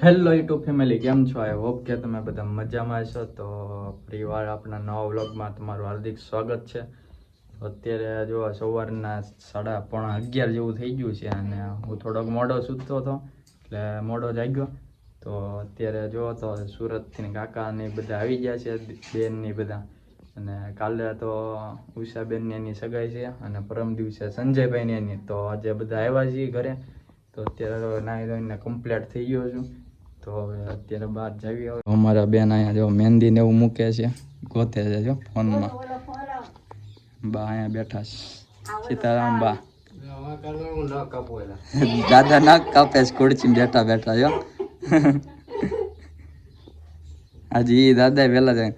Hello YouTube family, કેમ છો? I hope કે તમે બધા મજામાં છો. તો ફરીવાર આપણા નવા વ્લોગમાં તમારું હાર્દિક સ્વાગત છે. અત્યારે જો સવારના 11:30 જેવું થઈ ગયું છે અને હું થોડોક મોડો સૂતો હતો એટલે મોડો જાગ્યો. તો અત્યારે જો તો સુરતથી કાકા ને બધા આવી ગયા છે, બેન ને બધા. અને કાલે તો ઉષાબેનની એની સગાઈ છે અને પરમ દિવસે સંજયભાઈની એની. તો આજે બધા આવ્યા છીએ ઘરે. તો અત્યારે નાહી ધોઈને કમ્પ્લીટ થઈ ગયો છું. તો હવે અત્યારે બહાર જઈએ. અમારા બેન અહીંયા જો મહેંદી ને એવું મૂકે છે, ગોતે છે જો ફોનમાં. બા અહીંયા બેઠા છે, સીતારામ બા. દાદા નાક કાપે છે, ખુરચી બેઠા બેઠા જો. આજે એ દાદા વહેલા જાય,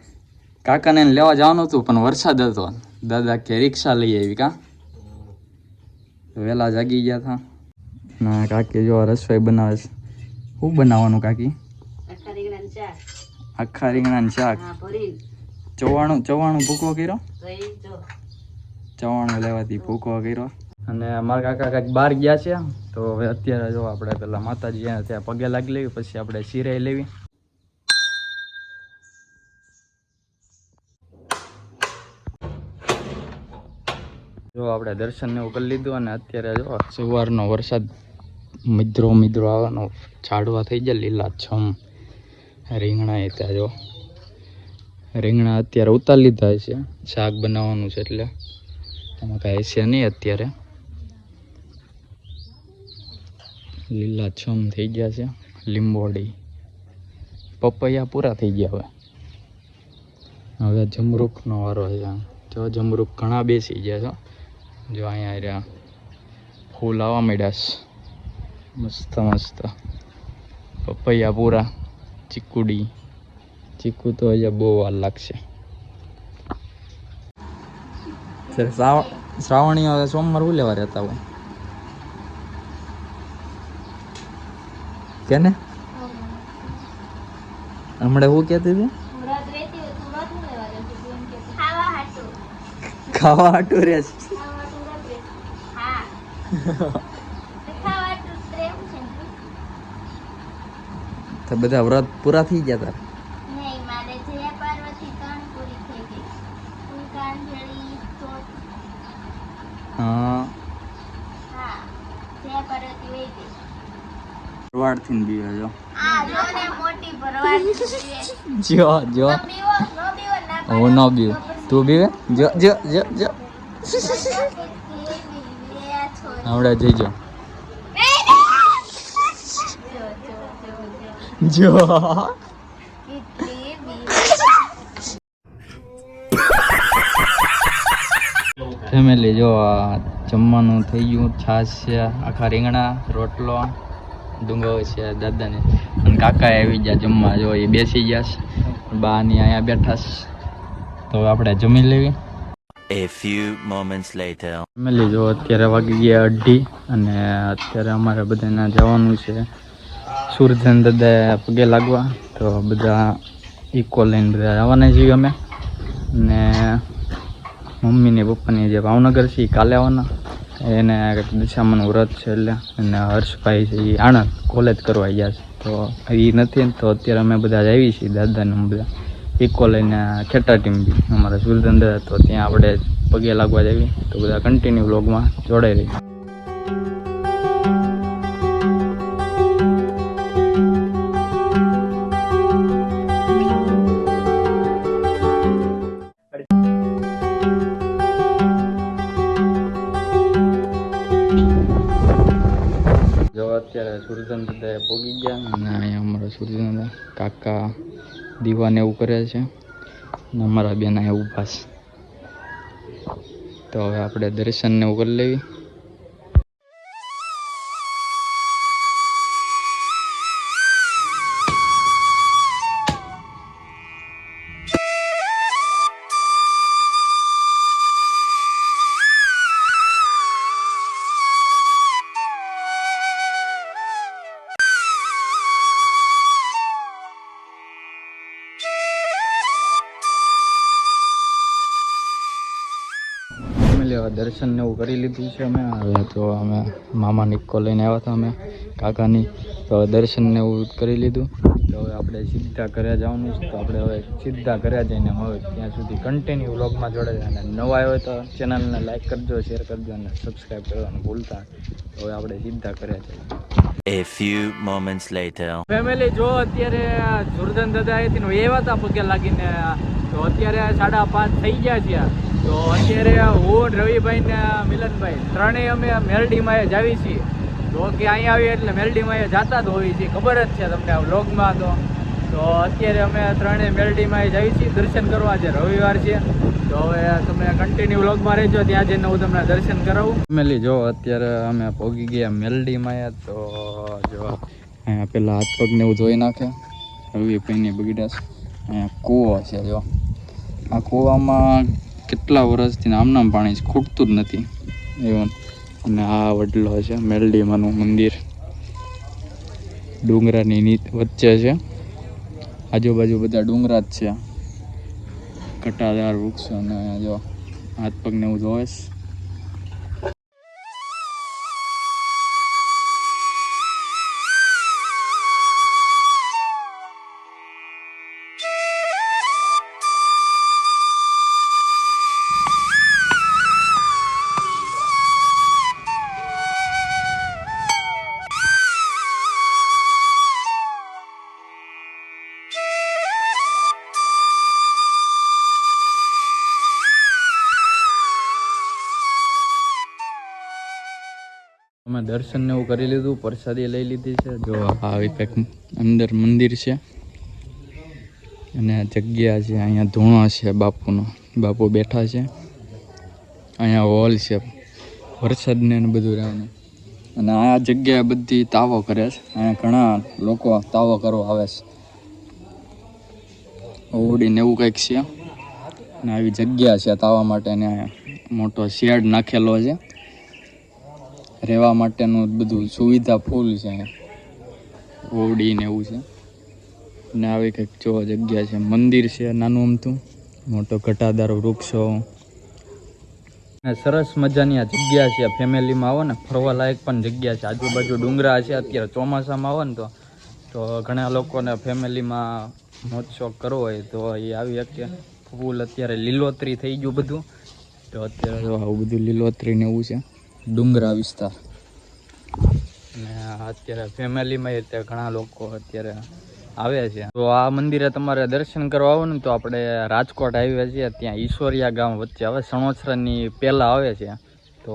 કાકાને લેવા જવાનું હતું પણ વરસાદ હતો. દાદા કે રિક્ષા લઈ આવી કા, વહેલા જાગી ગયા હતા. ના કાકી જો રસોઈ બનાવે છે. શું બનાવવાનું કાકી? આખા રીંગણાનું શાક. ચવાણું ભૂકો કર્યો, ચવાણું લેવાથી ભૂકો કર્યો. અને મારા કાકા કાંઈક બહાર ગયા છે. તો હવે અત્યારે જો આપણે પેલા માતાજી ત્યાં પગે લાગી લેવી, પછી આપણે સિરાઈ લેવી. જો આપણે દર્શન ને એવું કરી લીધું અને અત્યારે જો સવારનો વરસાદ મિત્રો આવવાનો, ઝાડવા થઈ ગયા લીલાછમ. રીંગણા હતા જો, રીંગણા અત્યારે ઉતારી લીધા છે, શાક બનાવવાનું છે એટલે એમાં કાંઈ છે નહીં. અત્યારે લીલાછમ થઈ ગયા છે. લીંબોડી પપૈયા પૂરા થઈ ગયા. હવે જમરૂખનો વારો છે. જો જમરૂખ ઘણા બેસી ગયા છો. જો અહીંયા રહ્યા ફૂલ આવવા માંડ્યા છે, મસ્ત મસ્ત પપૈયા પૂરા. ચીકુ તો હજી બહુ વાર લાગશે. શ્રાવણીઓ સોમવાર હું લેવા રહેતા હોય કેને? હમણાં હું કહેતી હતી ખાવા હાટું રે છે. તો બધા વ્રત પૂરા થઈ ગયા હતા. હા ભરવાડ થી બીવે જો જો હું ન બીવ, તું બીવે? જો જો જો જો હમણાં જઈજો જો ફેમિલી. જો આ જમવાનું થઈ ગયું. છાશ છે, આખા રીંગણા, રોટલો, ડુંગળો છે દાદાને. અને કાકા આવી ગયા જમવા. જો એ બેસી ગયા છે, બા ની અહીંયા બેઠા છે. તો આપણે જમી લેવી. A few moments later. Family જો અત્યારે વાગી ગયા 2:30 અને અત્યારે અમારે બધાને જવાનું છે સુરજન દાદા પગે લાગવા. તો બધા ઇકો લઈને બધા આવવાના છીએ અમે. ને મમ્મી ને પપ્પાની જે ભાવનગર છે એ કાલે આવવાના. એને દશામાનું વ્રત છે એટલે. અને હર્ષભાઈ છે એ આણંદ કોલેજ કરવા ગયા છે. તો એ નથી ને, તો અત્યારે અમે બધા જ આવી છીએ દાદાને બધા ઇકો લઈને. ખેટા ટીમ બી અમારા સુરજન દાદા, તો ત્યાં આપણે પગે લાગવા જઈએ. તો બધા કન્ટિન્યુ વ્લોગમાં જોડાઈ રહી. અત્યારે સુરજન દાદા પોગી ગયા અને અહીંયા અમારા સુરજન દાદા કાકા દીવાને એવું કરે છે અને અમારા બેન અહીંયા ઊભા છે. તો હવે આપણે દર્શન ને એવું કરી લેવી. દર્શન ને એવું કરી લીધું છે અમે. હવે તો અમે મામા નિક્કો લઈને આવ્યા હતા અમે કાકાની, તો હવે દર્શન ને એવું કરી લીધું. તો હવે આપણે સીધા ઘરે જવાનું છે. તો આપણે હવે સીધા ઘરે જઈને હવે ત્યાં સુધી કન્ટિન્યુ વ્લોગમાં જોડાય. અને નવા હોય તો ચેનલને લાઈક કરજો, શેર કરજો અને સબસ્ક્રાઈબ કરવાનું ભૂલતા. તો હવે આપણે સીધા ઘરે જઈએ. A few moments later. Family જો અત્યારે જોરદાન દાદા અહીંથી એવા હતા પગે લાગીને, તો અત્યારે 5:30 થઈ ગયા છે. તો અત્યારે હું, રવિભાઈ ને મિલનભાઈ ત્રણેય અમે મેરડીમાં જાવી છીએ. તો કે અહીંયા આવીએ એટલે મેરડીમાં જતા જ હોઈએ છીએ, ખબર જ છે તમને આ વ્લોગમાં. તો અત્યારે અમે ત્રણેય મેરડીમાં જાવી છીએ દર્શન કરવા. આજે રવિવાર છે, તો હવે તમે કન્ટિન્યુ વ્લોગમાં રહેજો, ત્યાં જઈને હું તમને દર્શન કરાવું. ફેમિલી જો અત્યારે અમે પહોંચી ગયા મેલડીમાં. તો જો અહીંયા પેલા હાથ પગને એવું ધોઈ નાખે રવિભાઈની બગીડા. અહીંયા કૂવો છે. જો આ કૂવામાં કેટલા વર્ષથી આમનામ પાણી ખૂટતું જ નથી એવું. અને આ વડલો છે મેલડીમાંનું મંદિર, ડુંગરાની વચ્ચે છે. આજુબાજુ બધા ડુંગરા જ છે, ઘટાદાર વૃક્ષો. અને જો હાથ પગને એવું ધોઈશ. અમે દર્શન ને એવું કરી લીધું, પ્રસાદી લઈ લીધી છે. જો આવી કંઈક અંદર મંદિર છે અને જગ્યા છે. અહીંયા ધૂણો છે બાપુનો, બાપુ બેઠા છે. અહીંયા હોલ છે વરસાદને બધું રહેવાનું. અને આ જગ્યાએ બધી તાવો કરે છે. અહીંયા ઘણા લોકો તાવો કરવા આવે છે. ઓડીને એવું કંઈક છે. અને આવી જગ્યા છે તાવા માટે. ને મોટો શેડ નાખેલો છે, રહેવા માટેનું બધું સુવિધા ફૂલ છે. ઓવડી ને એવું છે. ને આવી કંઈક જો જગ્યા છે. મંદિર છે નાનું અમથું, મોટો ઘટાદાર વૃક્ષો. સરસ મજાની આ જગ્યા છે. ફેમિલીમાં આવો ને ફરવા લાયક પણ જગ્યા છે. આજુબાજુ ડુંગરા છે. અત્યારે ચોમાસામાં આવો ને તો ઘણા લોકોને ફેમિલીમાં મોજ શોખ કરવો હોય તો એ આવી શકે. ફૂલ અત્યારે લીલોતરી થઈ ગયું બધું. તો અત્યારે જો આવું બધું લીલોતરી ને એવું છે, ડુંગરા વિસ્તાર. અને અત્યારે ફેમિલીમાં ઘણા લોકો અત્યારે આવે છે. તો આ મંદિરે તમારે દર્શન કરવા આવો ને તો આપણે રાજકોટ આવ્યા છીએ. ત્યાં ઈશ્વરિયા ગામ વચ્ચે આવે, સણોસરાની પહેલાં આવે છે. તો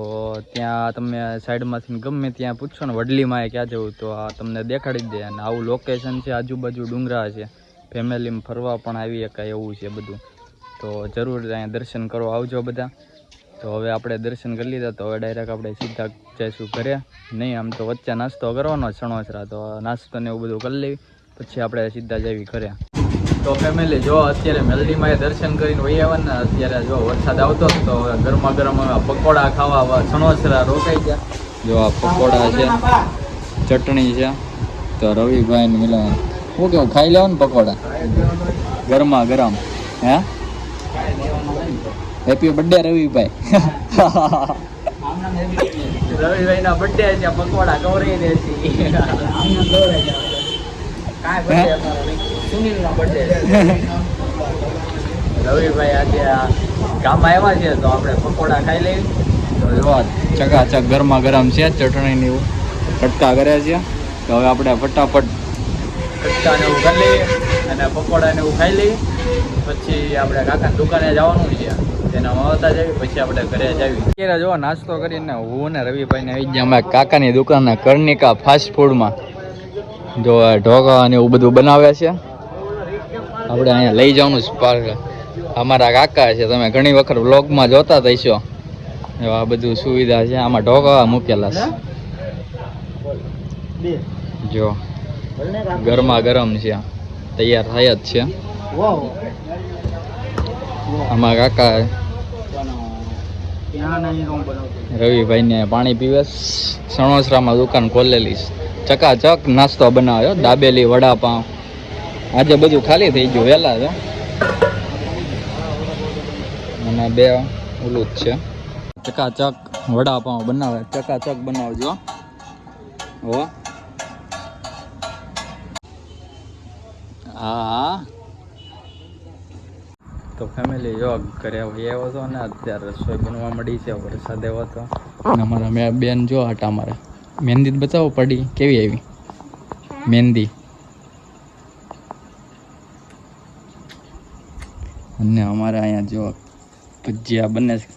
ત્યાં તમે સાઈડમાંથી ગમે ત્યાં પૂછશો ને વડલીમાં ક્યાં જવું તો આ તમને દેખાડી દે. અને આવું લોકેશન છે, આજુબાજુ ડુંગરા છે, ફેમિલીમાં ફરવા પણ આવી શકાય એવું છે બધું. તો જરૂર અહીંયા દર્શન કરવા આવજો બધા. તો હવે આપણે દર્શન કરી લીધા. તો હવે ડાયરેક્ટ આપણે સીધા જઈશું ઘરે. નહીં આમ તો વચ્ચે નાસ્તો કરવાનો સણોસરા, તો નાસ્તો ને એવું બધું કરી લેવી, પછી આપણે સીધા જવી ઘરે. તો ફેમિલી જો અત્યારે મેલડીમાં દર્શન કરીને વહી આવ્યા ને. અત્યારે જો વરસાદ આવતો તો ગરમા ગરમ પકોડા ખાવા સણોસરા રોકાઈ ગયા. જો આ પકોડા છે, ચટણી છે. તો રવિભાઈ ને મિલન શું કેવું, ખાઈ લેવા ને પકોડા ગરમા ગરમ. હે હેપી બર્થડે રવિભાઈ. રવિભાઈ ના બર્થડે છે, પકોડા ગૌરી દે છે. રવિભાઈ આજે ગામમાં આવ્યા છે તો આપણે પકોડા ખાઈ લઈએ. તો જો ચકાચક ગરમા ગરમ છે, ચટણી ને એવું કટકા કર્યા છે. તો હવે આપણે ફટાફટ કટકા ને એવું કરી લઈએ અને પકોડા ને એવું ખાઈ લઈએ. પછી આપણે કાકાની દુકાને જવાનું છે, તેના આવતા જઈએ, પછી આપણે ઘરે જઈએ. અત્યારે જો નાસ્તો કરીને હું ને રવિભાઈ ને આવી ગયા અમે કાકાની દુકાને કર્ણિકા ફાસ્ટ ફૂડમાં. જો ઢોકા ને એવું બધું બનાવે છે. આપણે અહીંયા લઈ જવાનું સ્પાર્ક. અમારા કાકા છે, તમે ઘણી વખત વ્લોગમાં જોતા થઈશો. આ બધું સુવિધા છે. આમાં ઢોકા મૂકેલા છે. જો ગરમા ગરમ છે, તૈયાર થાય જ છે. આમાં કાકા રવિભાઈ ને પાણી પીવે. સણોસરામાં દુકાન ખોલેલી છે, ચકાચક નાસ્તો બનાવ્યો, દાબેલી વડાપાઉં. આજે બધું ખાલી થઈ ગયું વહેલા તો. અને બે ઓલું જ છે, ચકાચક વડાપાઉં બનાવે, ચકાચક બનાવજો હો. હા તો ફેમિલી જો ઘરે આવ્યો હતો ને અત્યારે રસોઈ બનવા મળી છે. વરસાદ એવો હતો અને અમારા બેન જો હટા મારે મહેંદી બતાવો પડી કેવી આવી મહેંદી. અને અમારે અહીંયા જો ભજીયા બને છે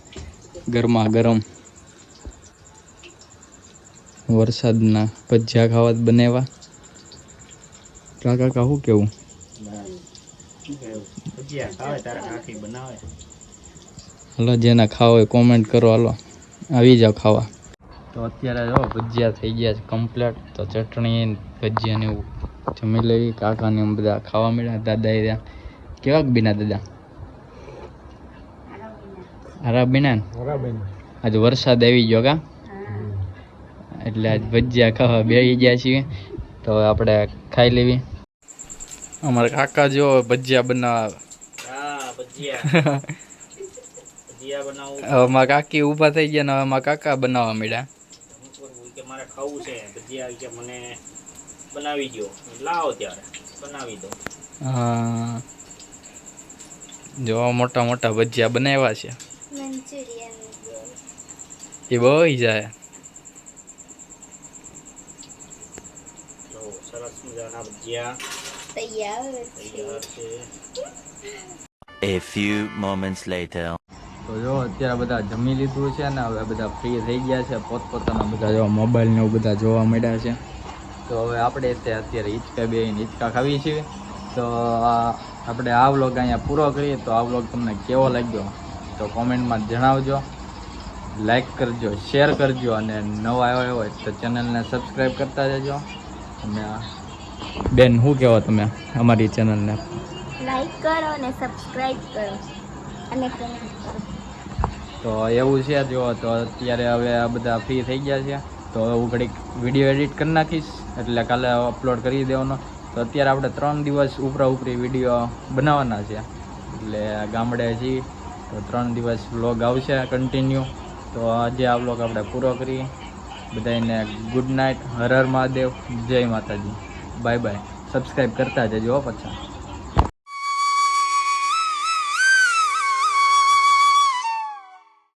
ગરમા ગરમ. વરસાદના ભજીયા ખાવા જ બનાવ્યા. કાકા શું કેવું? હલો જેના ખાવા હોય કોમેન્ટ કરો. હાલો આવી જાઓ ખાવા. તો અત્યારે જો ભજીયા થઈ ગયા છે કમ્પ્લીટ. તો ચટણી ભજીયા ને એવું જમી લેવી. કાકાને એમ બધા ખાવા મળ્યા. દાદા એ કેવા બીના દાદા હરા બીના આજે વરસાદ આવી ગયો કા એટલે આજ ભજીયા ખાવા બેસી ગયા છીએ. તો હવે આપણે ખાઈ લેવી. અમારા કાકા જો ભજીયા બનાવે. હવે મારા કાકી ઊભા થઈ ગયા ને હવે મારા કાકા બનાવવા માંડ્યા. મારે ખાવું છે ભજીયા કે મને બનાવી દો. લાવો ત્યારે બનાવી દો. હા જો મોટા મોટા ભજીયા બનાવ્યા છે. એ બહુ જાય. તો સરસ મજાના ભજીયા તૈયાર છે. A few moments later. તો જો અત્યારે બધા જમી લીધું છે ને હવે બધા ફ્રી થઈ ગયા છે. પોતપોતાના બધા જો મોબાઈલ ને એવું બધા જોવા મળ્યા છે. તો હવે આપણે અત્યારે હિંચકા બેહીને હિંચકા ખાવી છીએ. તો આપણે આ વ્લોગ અહીંયા પૂરો કરીએ. તો આ વ્લોગ તમને કેવો લાગ્યો તો કોમેન્ટમાં જણાવજો. લાઈક કરજો, શેર કરજો અને નવા આવ્યો હોય તો ચેનલને સબસ્ક્રાઈબ કરતા જજો. અને બેન શું કહેવો તમે અમારી ચેનલને? લાઈક કરો અને સબસ્ક્રાઇબ કરો અને કમેન્ટ કરો. તો એવું છે જો. તો અત્યારે હવે આ બધા ફ્રી થઈ ગયા છે. તો હું ઘડીક વિડીયો એડિટ કરી નાખીશ એટલે કાલે અપલોડ કરી દેવાનો. તો અત્યારે આપણે 3 દિવસ ઉપરા ઉપરી વિડીયો બનાવવાના છે એટલે ગામડે છીએ. તો 3 દિવસ વ્લોગ આવશે કન્ટિન્યુ. તો આજે આ વ્લોગ આપણે પૂરો કરીએ. બધાને ગુડ નાઇટ. હર હર મહાદેવ. જય માતાજી. Bye bye. સબસ્ક્રાઈબ કરતા જજો પાછા.